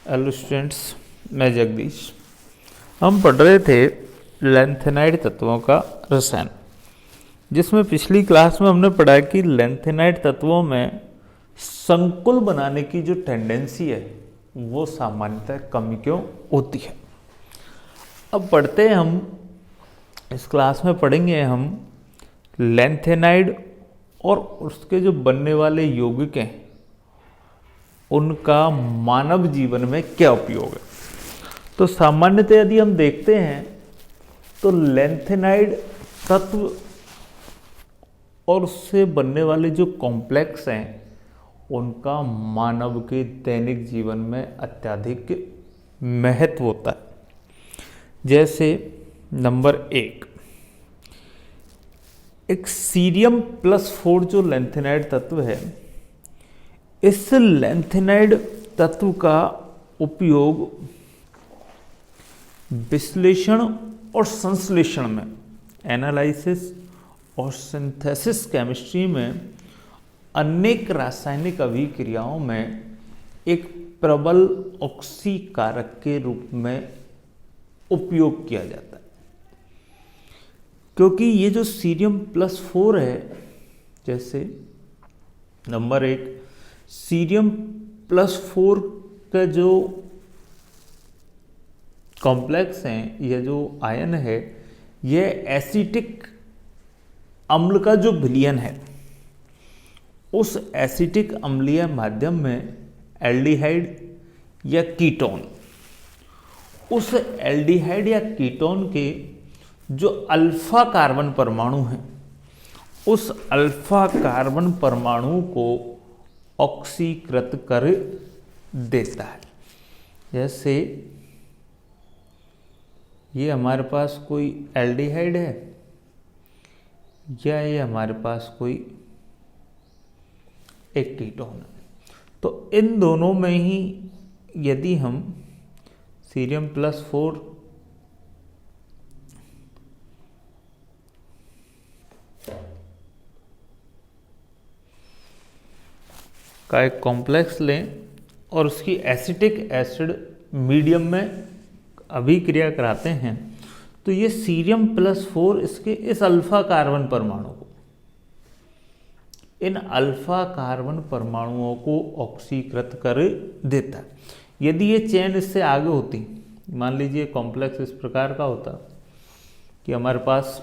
Hello students, मैं जगदीश। हम पढ़ रहे थे लैंथेनाइड तत्वों का रसायन, जिसमें पिछली क्लास में हमने पढ़ा कि लैंथेनाइड तत्वों में संकुल बनाने की जो टेंडेंसी है वो सामान्यतः कम क्यों होती है। अब पढ़ते हैं हम, इस क्लास में पढ़ेंगे हम लैंथेनाइड और उसके जो बनने वाले यौगिक हैं उनका मानव जीवन में क्या उपयोग है। तो सामान्यतः यदि हम देखते हैं तो लैंथेनाइड तत्व और उससे बनने वाले जो कॉम्प्लेक्स हैं उनका मानव के दैनिक जीवन में अत्यधिक महत्व होता है। जैसे नंबर एक सीरियम +4 जो लैंथेनाइड तत्व है, इस लैंथेनाइड तत्व का उपयोग विश्लेषण और संश्लेषण में, एनालिसिस और सिंथेसिस केमिस्ट्री में अनेक रासायनिक अभिक्रियाओं में एक प्रबल ऑक्सीकारक के रूप में उपयोग किया जाता है। क्योंकि ये जो सीरियम +4 है, जैसे नंबर 1 सीरियम +4 का जो कॉम्प्लेक्स हैं या जो आयन है, यह एसिटिक अम्ल का जो विलयन है, उस एसिटिक अम्लीय माध्यम में एल्डिहाइड या कीटोन, उस एल्डिहाइड या कीटोन के जो अल्फा कार्बन परमाणु हैं, उस अल्फा कार्बन परमाणु को ऑक्सीकृत कर देता है। जैसे ये हमारे पास कोई एल्डिहाइड है या ये हमारे पास कोई एक कीटोन है, तो इन दोनों में ही यदि हम सीरियम +4 का एक कॉम्प्लेक्स लें और उसकी एसिटिक एसिड मीडियम में अभिक्रिया कराते हैं, तो ये सीरियम +4 इसके इस अल्फा कार्बन परमाणु को, इन अल्फा कार्बन परमाणुओं को ऑक्सीकृत कर देता है। यदि ये चेन इससे आगे होती, मान लीजिए कॉम्प्लेक्स इस प्रकार का होता कि हमारे पास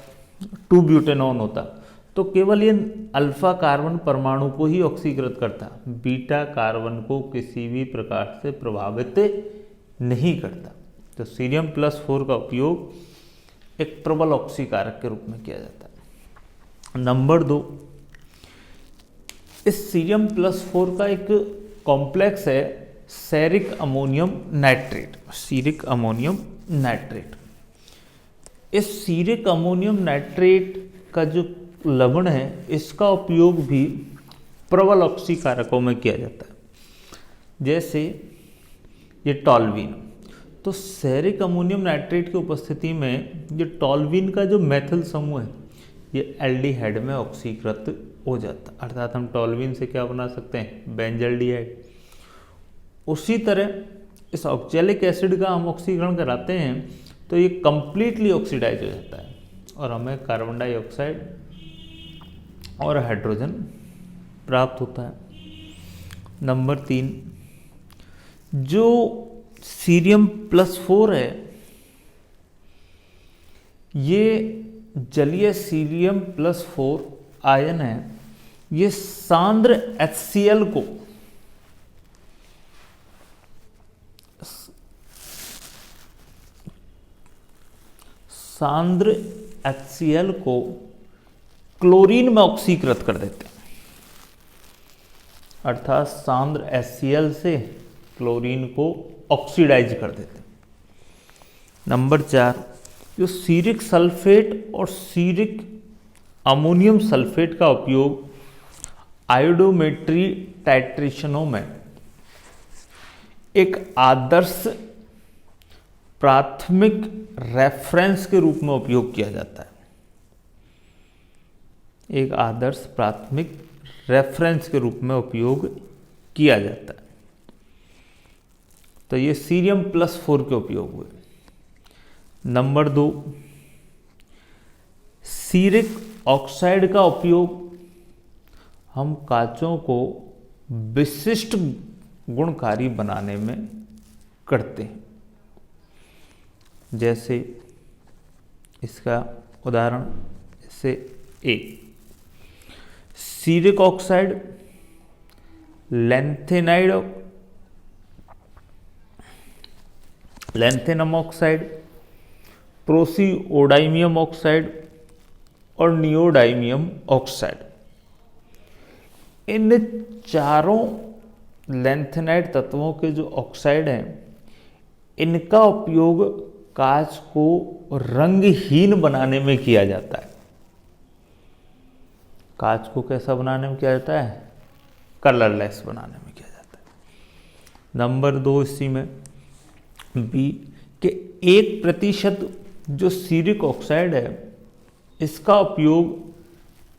2 ब्यूटेनॉन होता, तो केवल ये अल्फा कार्बन परमाणु को ही ऑक्सीकृत करता, बीटा कार्बन को किसी भी प्रकार से प्रभावित नहीं करता। तो सीरियम +4 का उपयोग एक प्रबल ऑक्सीकारक के रूप में किया जाता है। नंबर 2, इस सीरियम +4 का एक कॉम्प्लेक्स है ceric ammonium nitrate, ceric ammonium nitrate. इस सीरिक अमोनियम नाइट्रेट का जो लवण है, इसका उपयोग भी प्रबल ऑक्सीकारकों में किया जाता है। जैसे ये टॉल्वीन, तो सेरिक अमोनियम नाइट्रेट की उपस्थिति में ये टॉल्वीन का जो मेथिल समूह है, ये एल्डिहाइड में ऑक्सीकृत हो जाता है। अर्थात हम टॉल्वीन से क्या बना सकते हैं, बेंजल्डिहाइड। उसी तरह इस ऑक्जेलिक एसिड का हम ऑक्सीकरण कराते हैं तो ये कंप्लीटली ऑक्सीडाइज हो जाता है और हमें कार्बन डाइऑक्साइड और हाइड्रोजन प्राप्त होता है। नंबर 3, जो सीरियम +4 है, ये जलीय सीरियम +4 आयन है, ये सांद्र HCl को क्लोरीन में ऑक्सीकृत कर देते हैं। अर्थात सांद्र HCl से क्लोरीन को ऑक्सीडाइज कर देते हैं। नंबर 4, जो सीरिक सल्फेट और सीरिक अमोनियम सल्फेट का उपयोग आयोडोमेट्री टाइट्रेशनों में एक आदर्श प्राथमिक रेफरेंस के रूप में उपयोग किया जाता है। एक आदर्श प्राथमिक रेफरेंस के रूप में उपयोग किया जाता है। तो ये Cr+4 के उपयोग हुए। नंबर 2, सीरिक ऑक्साइड का उपयोग हम कांचों को विशिष्ट गुणकारी बनाने में करते हैं। जैसे इसका उदाहरण से एक Seric oxide, lanthanum oxide, प्रोसीओडाइमियम oxide और नियोडाइमियम ऑक्साइड। इन चारों लैंथेनाइड तत्वों के जो ऑक्साइड हैं, इनका उपयोग कांच को रंगहीन बनाने में किया जाता है। कांच को कैसा बनाने में किया जाता है? कलरलेस बनाने में किया जाता है। नंबर 2 इसी में बी के 1% जो सीरिक ऑक्साइड है, इसका उपयोग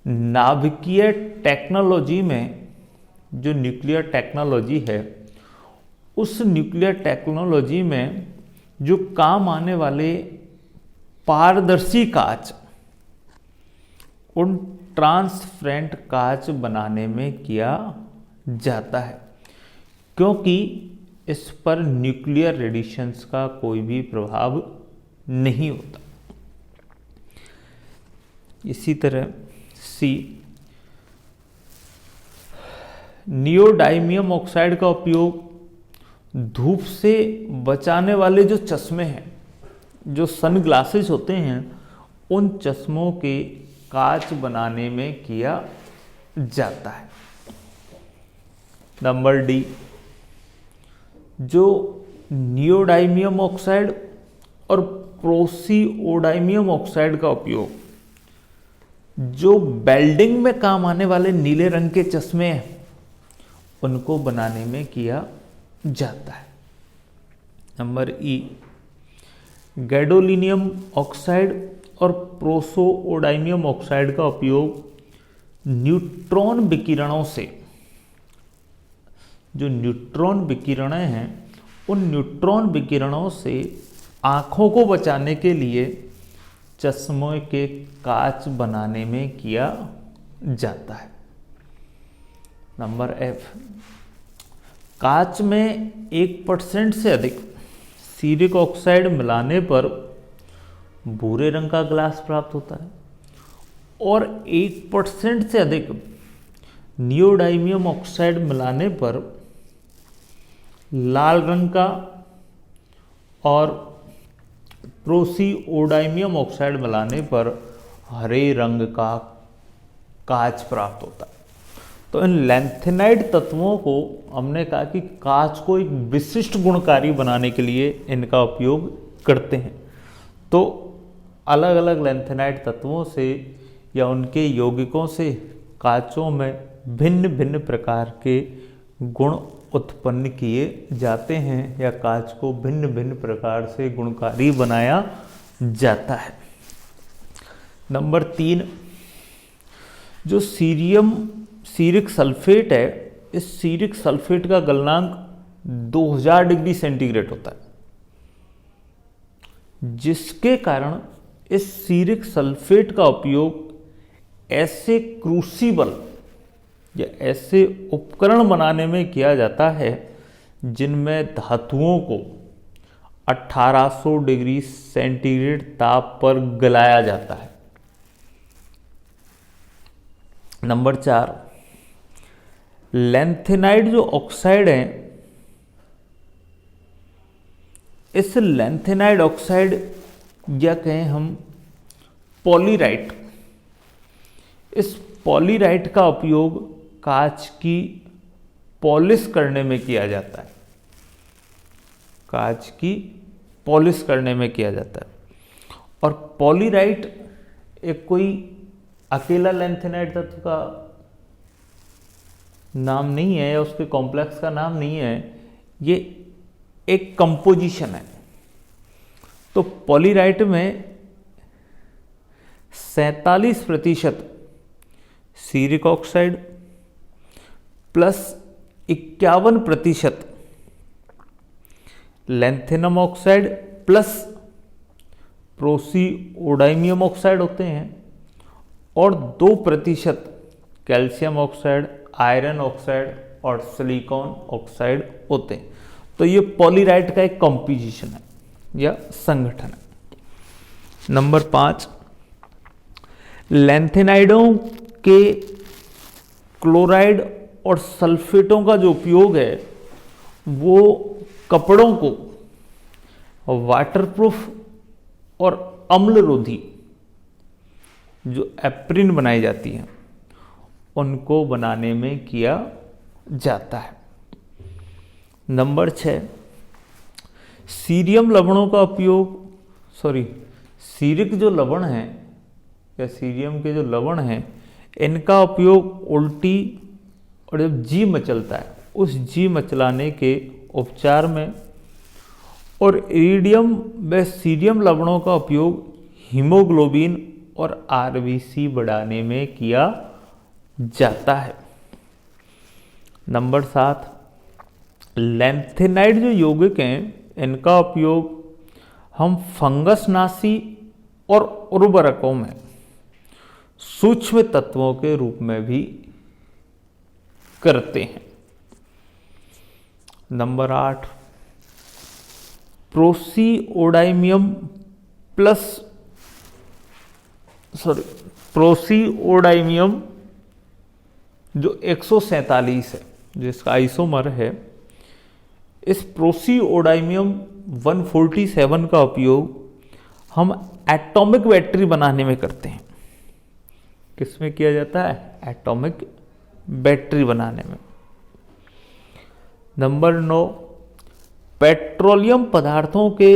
नाभिकीय टेक्नोलॉजी में, जो न्यूक्लियर टेक्नोलॉजी है, उस न्यूक्लियर टेक्नोलॉजी में जो काम आने वाले पारदर्शी कांच, उन ट्रांसपेरेंट कांच बनाने में किया जाता है, क्योंकि इस पर न्यूक्लियर रेडिएशंस का कोई भी प्रभाव नहीं होता। इसी तरह सी, नियोडाइमियम ऑक्साइड का उपयोग धूप से बचाने वाले जो चश्मे हैं, जो सन ग्लासेस होते हैं, उन चश्मों के कांच बनाने में किया जाता है। नंबर डी, जो नियोडाइमियम ऑक्साइड और प्रोसीओडाइमियम ऑक्साइड का उपयोग जो वेल्डिंग में काम आने वाले नीले रंग के चश्मे हैं, उनको बनाने में किया जाता है। नंबर ई, गैडोलिनियम ऑक्साइड और प्रोसोओडाइमियम ऑक्साइड का उपयोग न्यूट्रॉन विकिरणों से, जो न्यूट्रॉन विकिरण हैं, उन न्यूट्रॉन विकिरणों से आँखों को बचाने के लिए चश्मों के कांच बनाने में किया जाता है। नंबर एफ, कांच में 1% से अधिक सीरिक ऑक्साइड मिलाने पर भूरे रंग का ग्लास प्राप्त होता है और 1% से अधिक नियोडाइमियम ऑक्साइड मिलाने पर लाल रंग का और प्रोसीओडाइमियम ऑक्साइड मिलाने पर हरे रंग का कांच प्राप्त होता है। तो इन लैंथेनाइड तत्वों को हमने कहा कि कांच को एक विशिष्ट गुणकारी बनाने के लिए इनका उपयोग करते हैं। तो अलग अलग लैंथेनाइड तत्वों से या उनके यौगिकों से कांचों में भिन्न भिन्न प्रकार के गुण उत्पन्न किए जाते हैं या कांच को भिन्न भिन्न प्रकार से गुणकारी बनाया जाता है। नंबर 3, जो सीरिक सल्फेट है, इस सीरिक सल्फेट का गलनांक 2000 डिग्री सेंटीग्रेड होता है, जिसके कारण इस सीरिक सल्फेट का उपयोग ऐसे क्रूसिबल या ऐसे उपकरण बनाने में किया जाता है जिनमें धातुओं को 1800 डिग्री सेंटीग्रेड ताप पर गलाया जाता है। नंबर 4, लैंथेनाइड जो ऑक्साइड है, इस लैंथेनाइड ऑक्साइड या कहें हम पॉलीराइट, इस पॉलीराइट का उपयोग कांच की पॉलिश करने में किया जाता है, कांच की पॉलिश करने में किया जाता है। और पॉलीराइट एक कोई अकेला लैंथेनाइड तत्व का नाम नहीं है या उसके कॉम्प्लेक्स का नाम नहीं है, ये एक कंपोजिशन है। तो पॉलीराइट में 47% ceric oxide plus 51% lanthanum oxide plus praseodymium oxide होते हैं और 2% कैल्शियम ऑक्साइड, आयरन ऑक्साइड और सिलिकॉन ऑक्साइड होते हैं। तो ये पॉलीराइट का एक कॉम्पोजिशन है या संगठन है। नंबर 5, लैंथेनाइडों के क्लोराइड और सल्फेटों का जो उपयोग है वो कपड़ों को वाटरप्रूफ और अम्लरोधी जो एप्रिन बनाई जाती है उनको बनाने में किया जाता है। नंबर 6, सीरियम लवणों का उपयोग सीरिक जो लवण हैं या सीरियम के जो लवण हैं इनका उपयोग उल्टी और जब जी मचलता है उस जी मचलाने के उपचार में, और इरिडियम व सीरियम लवणों का उपयोग हीमोग्लोबिन और आरबीसी बढ़ाने में किया जाता है। नंबर 7, लैंथेनाइड जो यौगिक हैं इनका उपयोग हम फंगसनाशी और उर्वरकों में सूक्ष्म तत्वों के रूप में भी करते हैं। नंबर 8, प्रोसीओडाइमियम जो 147 है जिसका आइसोमर है, इस प्रोसीओडाइमियम 147 का उपयोग हम एटॉमिक बैटरी बनाने में करते हैं। किसमें किया जाता है? एटॉमिक बैटरी बनाने में। नंबर 9, पेट्रोलियम पदार्थों के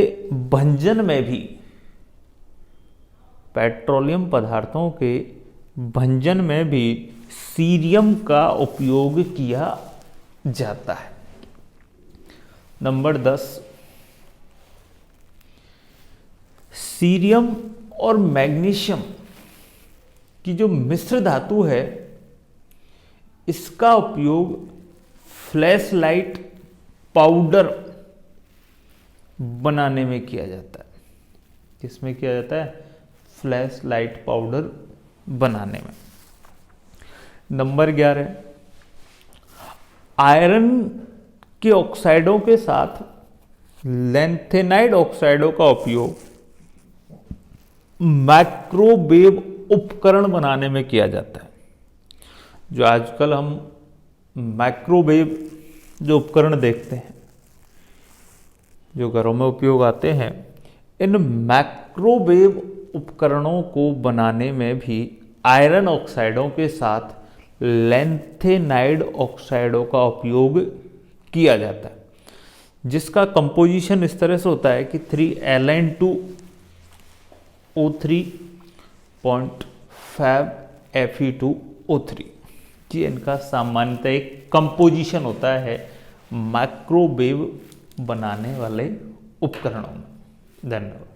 भंजन में भी सीरियम का उपयोग किया जाता है। नंबर 10, सीरियम और मैग्नीशियम की जो मिश्र धातु है इसका उपयोग फ्लैश लाइट पाउडर बनाने में किया जाता है। किसमें किया जाता है? फ्लैश लाइट पाउडर बनाने में। नंबर 11, आयरन के ऑक्साइडों के साथ लैंथेनाइड ऑक्साइडों का उपयोग माइक्रोवेव उपकरण बनाने में किया जाता है। जो आजकल हम माइक्रोवेव जो उपकरण देखते हैं जो घरों में उपयोग आते हैं, इन माइक्रोवेव उपकरणों को बनाने में भी आयरन ऑक्साइडों के साथ लैंथेनाइड ऑक्साइडों का उपयोग किया जाता है, जिसका कंपोजिशन इस तरह से होता है कि 3Ln2O3.5 Fe2O3 जी इनका सामान्यतः एक कंपोजिशन होता है माइक्रोवेव बनाने वाले उपकरणों में। धन्यवाद।